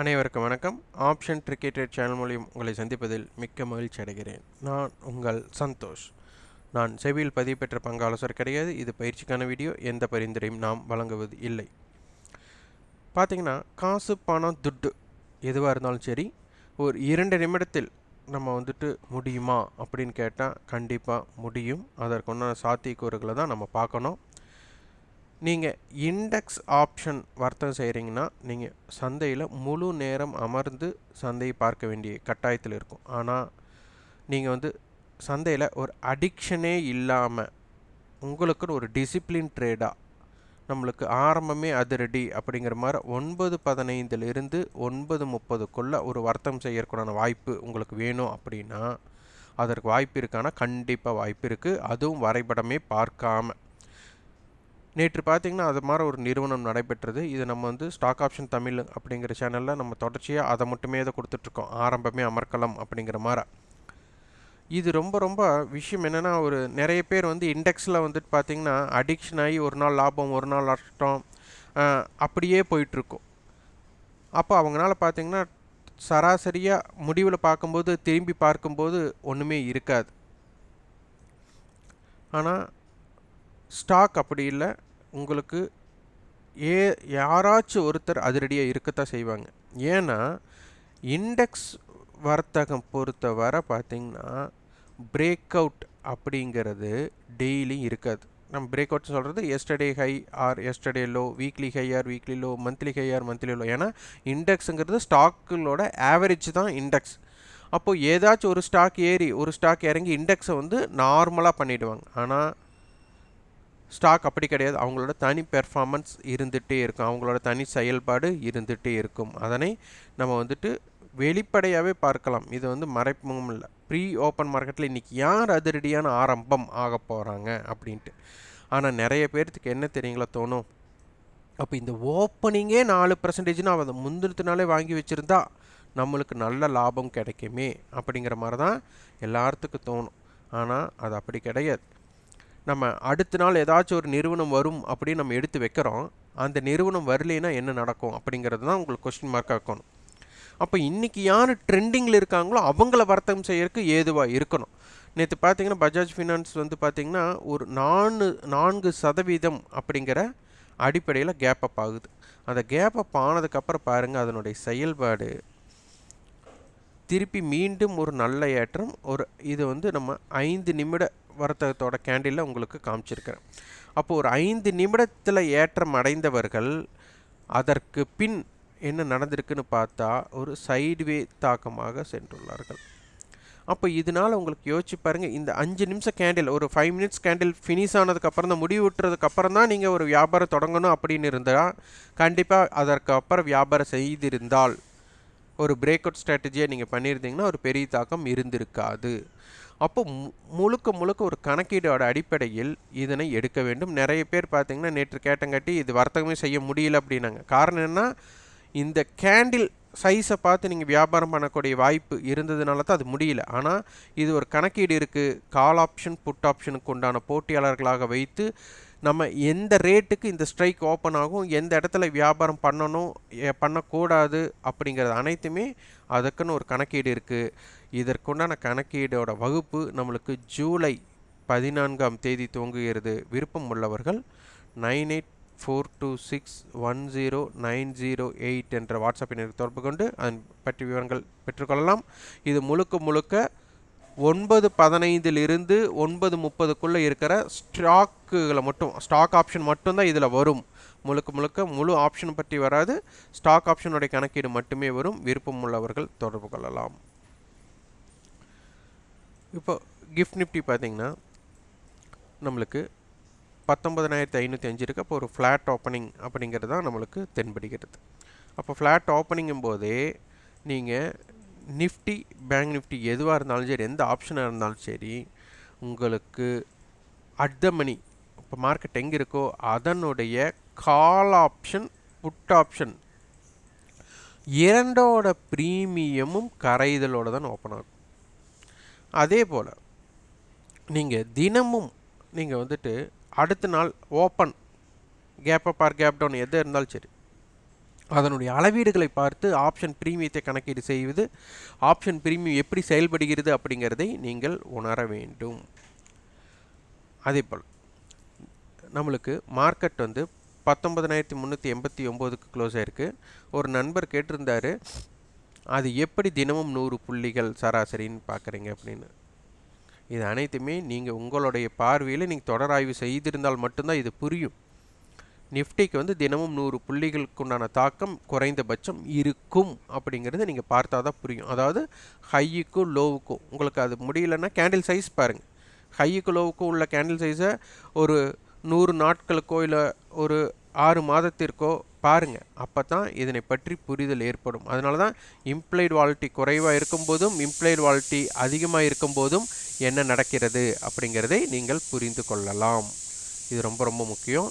அனைவருக்கும் வணக்கம். Option cricket channel மூலியம் உங்களை சந்திப்பதில் மிக்க மகிழ்ச்சி அடைகிறேன். நான் உங்கள் சந்தோஷ். நான் செபியில் பதிவு பெற்ற பங்கு ஆலோசகர் கிடையாது. இது பயிற்சிக்கான வீடியோ. எந்த பரிந்துரையும் நாம் வழங்குவது இல்லை. பார்த்தீங்கன்னா, காசு பணம் துட்டு எதுவாக இருந்தாலும் சரி, ஒரு 2 நிமிடத்தில் நம்ம முடியுமா அப்படின்னு கேட்டால் கண்டிப்பாக முடியும். அதற்குண்டான சாத்தியக்கூறுகளை தான் நம்ம பார்க்கணும். நீங்கள் இண்டெக்ஸ் ஆப்ஷன் வர்த்தகம் செய்கிறீங்கன்னா நீங்கள் சந்தையில் முழு நேரம் அமர்ந்து சந்தையை பார்க்க வேண்டிய கட்டாயத்தில் இருக்கும். ஆனால் நீங்கள் சந்தையில் ஒரு அடிக்ஷனே இல்லாமல் உங்களுக்குன்னு ஒரு டிசிப்ளின் ட்ரேடாக நம்மளுக்கு ஆரம்பமே அதிரடி அப்படிங்கிற மாதிரி 9:15 9:30 ஒரு வர்த்தகம் செய்யறதுக்கான வாய்ப்பு உங்களுக்கு வேணும் அப்படின்னா அதற்கு வாய்ப்பு இருக்கானா? கண்டிப்பாக வாய்ப்பு இருக்குது. அதுவும் வரைபடமே பார்க்காம. நேற்று பார்த்திங்கன்னா அது மாதிரி ஒரு நிறுவனம் நடைபெற்றது. இது நம்ம ஸ்டாக் ஆப்ஷன் தமிழ் அப்படிங்கிற சேனலில் நம்ம தொடர்ச்சியாக அதை மட்டுமே தான் கொடுத்துட்ருக்கோம். ஆரம்பமே அமர்க்கலாம் அப்படிங்கிற மாதிரி. இது ரொம்ப விஷயம் என்னென்னா, ஒரு நிறைய பேர் இண்டெக்ஸில் பார்த்திங்கன்னா அடிக்ஷன் ஆகி ஒரு நாள் லாபம் ஒரு நாள் நஷ்டம் அப்படியே போயிட்டுருக்கும். அப்போ அவங்களால பார்த்திங்கன்னா சராசரியாக முடிவில் பார்க்கும்போது திரும்பி பார்க்கும்போது ஒன்றுமே இருக்காது. ஆனால் ஸ்டாக் அப்படி இல்லை. உங்களுக்கு யாராச்சும் ஒருத்தர் அதிரடியாக இருக்கத்தான் செய்வாங்க. ஏன்னா இண்டெக்ஸ் வர்த்தகம் பொறுத்தவரை பார்த்திங்கன்னா பிரேக் அவுட் அப்படிங்கிறது டெய்லி இருக்காது. நம்ம பிரேக் அவுட் சொல்கிறது yesterday high R yesterday low, weekly high R weekly low, monthly high R monthly low. ஏன்னா இண்டெக்ஸுங்கிறது ஸ்டாக்குகளோட ஆவரேஜ் தான் இண்டெக்ஸ். அப்போது ஏதாச்சும் ஒரு ஸ்டாக் ஏறி ஒரு ஸ்டாக் இறங்கி இண்டெக்ஸை நார்மலாக பண்ணிவிடுவாங்க. ஆனால் ஸ்டாக் அப்படி கிடையாது. அவங்களோட தனி பெர்ஃபார்மன்ஸ் இருந்துகிட்டே இருக்கும், அவங்களோட தனி செயல்பாடு இருந்துகிட்டே இருக்கும். அதனை நம்ம வெளிப்படையாகவே பார்க்கலாம். இது மறைப்பும் இல்லை. ப்ரீ ஓப்பன் மார்க்கெட்டில் இன்றைக்கி யார் அதிரடியான ஆரம்பம் ஆக போகிறாங்க அப்படின்ட்டு. ஆனால் நிறைய பேர்த்துக்கு என்ன தெரியுங்களா தோணும், அப்போ இந்த ஓப்பனிங்கே 4%னா அதை முந்தினத்தினாலே வாங்கி வச்சுருந்தா நம்மளுக்கு நல்ல லாபம் கிடைக்குமே அப்படிங்கிற மாதிரி தான் எல்லாத்துக்கும் தோணும். ஆனால் அது அப்படி கிடையாது. நம்ம அடுத்த நாள் ஏதாச்சும் ஒரு நிறுவனம் வரும் அப்படின்னு நம்ம எடுத்து வைக்கிறோம். அந்த நிறுவனம் வரலைன்னா என்ன நடக்கும் அப்படிங்கிறது தான் உங்களுக்கு கொஸ்டின் மார்க்காக இருக்கணும். அப்போ இன்றைக்கி யார் ட்ரெண்டிங்கில் இருக்காங்களோ அவங்கள வர்த்தகம் செய்யறதுக்கு ஏதுவாக இருக்கணும். நேற்று பார்த்தீங்கன்னா பஜாஜ் ஃபினான்ஸ் பார்த்திங்கன்னா ஒரு 4% அப்படிங்கிற அடிப்படையில் கேப் அப் ஆகுது. அந்த கேப் அப் ஆனதுக்கப்புறம் பாருங்கள், அதனுடைய செயல்பாடு திருப்பி மீண்டும் ஒரு நல்ல ஏற்றம். இது நம்ம 5 நிமிட வர்த்தகத்தோட கேண்டிலில் உங்களுக்கு காமிச்சிருக்கிறேன். அப்போது ஒரு 5 நிமிடத்தில் ஏற்றம் அடைந்தவர்கள் அதற்கு பின் என்ன நடந்திருக்குன்னு பார்த்தா ஒரு சைடுவே தாக்கமாக சென்றுள்ளார்கள். அப்போ இதனால் உங்களுக்கு யோசிச்சு பாருங்கள், இந்த 5 நிமிஷம் கேண்டில், ஒரு 5 மினிட்ஸ் கேண்டில் ஃபினிஷ் ஆனதுக்கப்புறம் தான், முடிவு விட்டுறதுக்கப்புறம் தான் நீங்கள் ஒரு வியாபாரம் தொடங்கணும் அப்படின்னு இருந்தால் கண்டிப்பாக அதற்கு அப்புறம் வியாபாரம் செய்திருந்தால் ஒரு பிரேக் அவுட் ஸ்ட்ராட்டஜியை நீங்கள் பண்ணியிருந்தீங்கன்னா ஒரு பெரிய தாக்கம் இருந்திருக்காது. அப்போ முழுக்க ஒரு கணக்கீடோட அடிப்படையில் இதனை எடுக்க வேண்டும். நிறைய பேர் பார்த்திங்கன்னா நேற்று கேட்டங்காட்டி இது வர்த்தகமே செய்ய முடியல அப்படின்னாங்க. காரணம் என்ன, இந்த கேண்டில் சைஸை பார்த்து நீங்கள் வியாபாரம் பண்ணக்கூடிய வாய்ப்பு இருந்ததுனால தான் அது முடியல. ஆனால் இது ஒரு கணக்கீடு இருக்குது. கால் ஆப்ஷன் புட் ஆப்ஷனுக்கு உண்டான போட்டியாளர்களாக வைத்து நம்ம எந்த ரேட்டுக்கு இந்த ஸ்ட்ரைக் ஓப்பன் ஆகும், எந்த இடத்துல வியாபாரம் பண்ணணும் பண்ணக்கூடாது அப்படிங்கிறது அனைத்துமே அதுக்குன்னு ஒரு கணக்கீடு இருக்குது. இதற்குண்டான கணக்கீடோட வகுப்பு நம்மளுக்கு ஜூலை 14 துவங்குகிறது. விருப்பம் உள்ளவர்கள் 9842610908 என்ற வாட்ஸ்அப் எண்ணிற்கு தொடர்பு கொண்டு அதன் பற்றி விவரங்கள் பெற்றுக்கொள்ளலாம். இது முழுக்க 9:15 9:30 இருக்கிற ஸ்டாக்குகளை மட்டும், ஸ்டாக் ஆப்ஷன் மட்டும்தான் இதில் வரும். முழு ஆப்ஷன் பற்றி வராது. ஸ்டாக் ஆப்ஷனுடைய கணக்கீடு மட்டுமே வரும். விருப்பம் உள்ளவர்கள் தொடர்பு கொள்ளலாம். இப்போ கிஃப்ட் நிஃப்டி பார்த்திங்கன்னா நம்மளுக்கு 19,505 இருக்குது. அப்போ ஒரு ஃப்ளாட் ஓப்பனிங் அப்படிங்கிறது தான் நம்மளுக்கு தென்படுகிறது. அப்போ ஃப்ளாட் ஓப்பனிங்கும் போதே நீங்கள் நிஃப்டி பேங்க் நிஃப்டி எதுவாக இருந்தாலும் சரி, எந்த ஆப்ஷனாக இருந்தாலும் சரி, உங்களுக்கு அட் த மணி இப்போ மார்க்கெட் எங்கே இருக்கோ அதனுடைய கால் ஆப்ஷன் புட் ஆப்ஷன் இரண்டோட ப்ரீமியமும் கரைதலோடு தான் ஓப்பன் ஆகும். அதே போல் நீங்கள் தினமும் நீங்கள் அடுத்த நாள் open gap up or gap down எது இருந்தாலும் சரி, அதனுடைய அளவீடுகளை பார்த்து ஆப்ஷன் பிரீமியத்தை கணக்கீடு செய்வது, ஆப்ஷன் பிரீமியம் எப்படி செயல்படுகிறது அப்படிங்கிறதை நீங்கள் உணர வேண்டும். அதேபோல் நம்மளுக்கு மார்க்கெட் வந்து 19,389க்கு க்ளோஸ் ஆயிருக்கு. ஒரு நண்பர் கேட்டிருந்தார், அது எப்படி தினமும் 100 புள்ளிகள் சராசரின்னு பார்க்குறீங்க அப்படின்னு. இது அனைத்துமே நீங்கள் உங்களுடைய பார்வையில் நீங்கள் தொடர் ஆய்வு செய்திருந்தால் மட்டும்தான் இது புரியும். நிஃப்டிக்கு வந்து தினமும் 100 புள்ளிகளுக்கு உண்டான தாக்கம் குறைந்தபட்சம் இருக்கும் அப்படிங்கிறது நீங்கள் பார்த்தா தான் புரியும். அதாவது ஹையுக்கும் லோவுக்கும் உங்களுக்கு அது முடியலன்னா கேண்டில் சைஸ் பாருங்கள். ஹையுக்கு லோவுக்கும் உள்ள கேண்டில் சைஸை ஒரு 100 நாட்களுக்கோ இல்லை ஒரு 6 மாதத்திற்கோ பாருங்கள். அப்போ தான் இதனை பற்றி புரிதல் ஏற்படும். அதனால தான் இம்ப்ளைடு வாலிட்டி குறைவாக இருக்கும்போதும் இம்ப்ளைடு வாலிட்டி அதிகமாக இருக்கும்போதும் என்ன நடக்கிறது அப்படிங்கிறதை நீங்கள் புரிந்து கொள்ளலாம். இது ரொம்ப ரொம்ப முக்கியம்.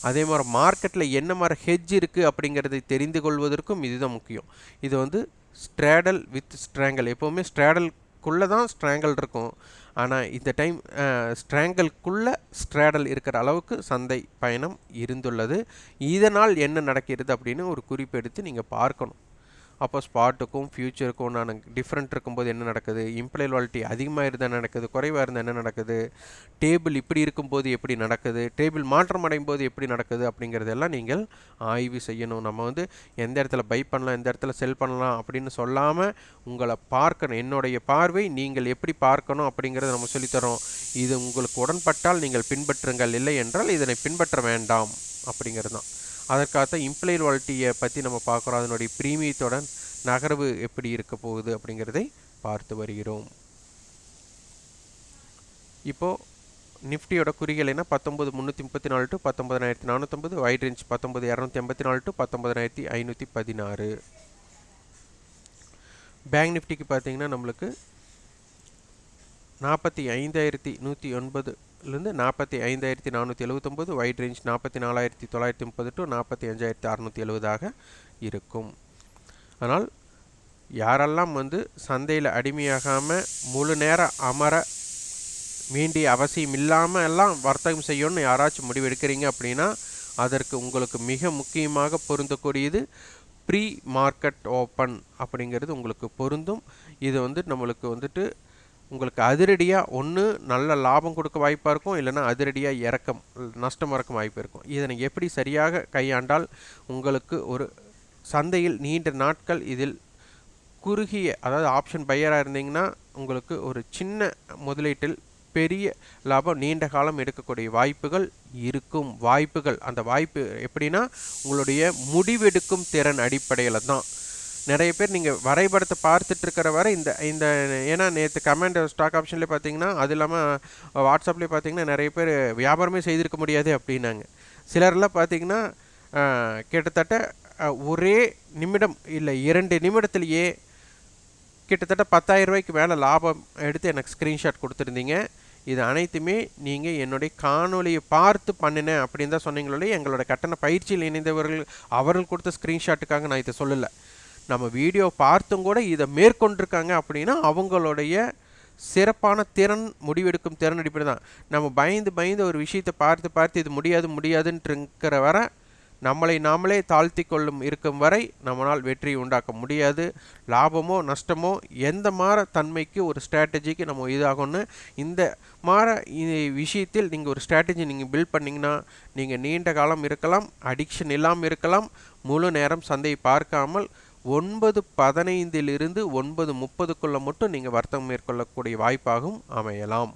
அதே மாதிரி மார்க்கெட்டில் என்ன மாதிரி ஹெட்ஜ் இருக்குது அப்படிங்கிறதை தெரிந்து கொள்வதற்கும் இதுதான் முக்கியம். இது வந்து ஸ்ட்ராடல் வித் ஸ்ட்ராங்கல். எப்போவுமே ஸ்ட்ராடலுக்குள்ளே தான் ஸ்ட்ராங்கல் இருக்கும். ஆனால் இந்த டைம் ஸ்ட்ராங்கலுக்குள்ளே ஸ்ட்ராடல் இருக்கிற அளவுக்கு சந்தை பயணம் இருந்துள்ளது. இதனால் என்ன நடக்கிறது அப்படின்னு ஒரு குறிப்பு எடுத்து நீங்கள் பார்க்கணும். அப்போ ஸ்பாட்டுக்கும் ஃப்யூச்சருக்கும் நான் டிஃப்ரெண்ட் இருக்கும்போது என்ன நடக்குது, இம்ப்ளைட் வாலிட்டி அதிகமாக இருந்தால் நடக்குது, குறைவாக இருந்தால் என்ன நடக்குது, டேபிள் இப்படி இருக்கும்போது எப்படி நடக்குது, டேபிள் மாற்றம் அடையும் போது எப்படி நடக்குது அப்படிங்கிறதெல்லாம் நீங்கள் ஆய்வு செய்யணும். நம்ம வந்து எந்த இடத்துல பை பண்ணலாம், எந்த இடத்துல செல் பண்ணலாம் அப்படின்னு சொல்லாமல் உங்களை பார்க்கணும். என்னுடைய பார்வை நீங்கள் எப்படி பார்க்கணும் அப்படிங்கிறத நம்ம சொல்லித்தரோம். இது உங்களுக்கு உடன்பட்டால் நீங்கள் பின்பற்றுங்கள், இல்லை என்றால் இதனை பின்பற்ற வேண்டாம் அப்படிங்கிறது தான். அதற்காகத்தான் இம்ப்ளைட் வாலிட்டியை பற்றி நம்ம பார்க்குறோம். அதனுடைய பிரீமியத்துடன் நகர்வு எப்படி இருக்க போகுது அப்படிங்கிறதை பார்த்து வருகிறோம். இப்போது நிஃப்டியோட குறிகள் என்ன, 19,334 to 19,450, wide range 19,284 to 19,516. Bank நிஃப்டிக்கு பார்த்தீங்கன்னா நம்மளுக்கு 45,109லேருந்து 45,479, வைட் ரேஞ்ச் 44,930 டு 45,670 இருக்கும். ஆனால் யாரெல்லாம் வந்து சந்தையில் அடிமையாகாமல் முழு நேரம் அமர வேண்டிய அவசியம் இல்லாமல் எல்லாம் வர்த்தகம் செய்யணும்னு யாராச்சும் முடிவு எடுக்கிறீங்க அப்படின்னா அதற்கு உங்களுக்கு மிக முக்கியமாக பொருந்தக்கூடியது ப்ரீ மார்க்கெட் ஓப்பன் அப்படிங்கிறது உங்களுக்கு பொருந்தும். இது வந்து நம்மளுக்கு வந்துட்டு உங்களுக்கு அதிரடியாக ஒன்று நல்ல லாபம் கொடுக்க வாய்ப்பாக இருக்கும், இல்லைனா அதிரடியாக நஷ்டம் இறக்கும் வாய்ப்பு இருக்கும். இதனை எப்படி சரியாக கையாண்டால் உங்களுக்கு ஒரு சந்தையில் நீண்ட நாட்கள் இதில் குறுகிய, அதாவது ஆப்ஷன் பையராக இருந்தீங்கன்னா உங்களுக்கு ஒரு சின்ன முதலீட்டில் பெரிய லாபம் நீண்ட காலம் எடுக்கக்கூடிய வாய்ப்புகள் இருக்கும். அந்த வாய்ப்பு எப்படின்னா உங்களுடைய முடிவெடுக்கும் திறன் அடிப்படையில் தான். நிறைய பேர் நீங்கள் வரைபடத்தை பார்த்துட்டு இருக்கிற வரை இந்த ஏன்னா நேற்று கமெண்ட் ஸ்டாக் ஆப்ஷன்லேயே பார்த்தீங்கன்னா, அது இல்லாமல் வாட்ஸ்அப்லேயே பார்த்தீங்கன்னா நிறைய பேர் வியாபாரமே செய்திருக்க முடியாது அப்படின்னாங்க. சிலர்லாம் பார்த்தீங்கன்னா கிட்டத்தட்ட ஒரே நிமிடம் இல்லை 2 நிமிடத்துலேயே கிட்டத்தட்ட 10,000 ரூபாய்க்கு மேலே லாபம் எடுத்து எனக்கு ஸ்க்ரீன்ஷாட் கொடுத்துருந்தீங்க. இது அனைத்துமே நீங்கள் என்னுடைய காணொலியை பார்த்து பண்ணினேன் அப்படின்னு தான் சொன்னீங்களே. எங்களோட கட்டண பயிற்சியில் இணைந்தவர்கள் அவர்கள் கொடுத்த ஸ்க்ரீன்ஷாட்டுக்காக நான் இதை சொல்லலை. நம்ம வீடியோ பார்த்தும் கூட இதை மேற்கொண்டிருக்காங்க அப்படின்னா அவங்களுடைய சிறப்பான திறன், முடிவெடுக்கும் திறன் அடிப்படை தான். நம்ம பயந்து ஒரு விஷயத்தை பார்த்து இது முடியாதுன்ட்டு இருக்கிற வரை நம்மளை நாமளே தாழ்த்தி கொள்ளும் இருக்கும் வரை நம்மளால் வெற்றி உண்டாக்க முடியாது. லாபமோ நஷ்டமோ எந்த மாற தன்மைக்கு ஒரு ஸ்ட்ராட்டஜிக்கு நம்ம இதாகும்னு இந்த மாற விஷயத்தில் நீங்கள் ஒரு ஸ்ட்ராட்டஜி நீங்கள் பில்ட் பண்ணிங்கன்னா நீங்கள் நீண்ட காலம் இருக்கலாம், அடிக்ஷன் இல்லாமல் இருக்கலாம். முழு நேரம் சந்தையை பார்க்காமல் 9:15 9:30 மட்டும் நீங்கள் வர்த்தகம் மேற்கொள்ளக்கூடிய வாய்ப்பாகவும் அமையலாம்.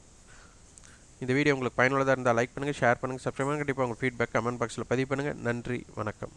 இந்த வீடியோ உங்களுக்கு பயனுள்ளதாக இருந்தால் லைக் பண்ணுங்கள், ஷேர் பண்ணுங்கள், சப்ஸ்கிரைப் பண்ணுங்கள். கண்டிப்பாக உங்கள் ஃபீட்பேக் கமெண்ட் பாக்ஸில் பதிவு பண்ணுங்கள். நன்றி, வணக்கம்.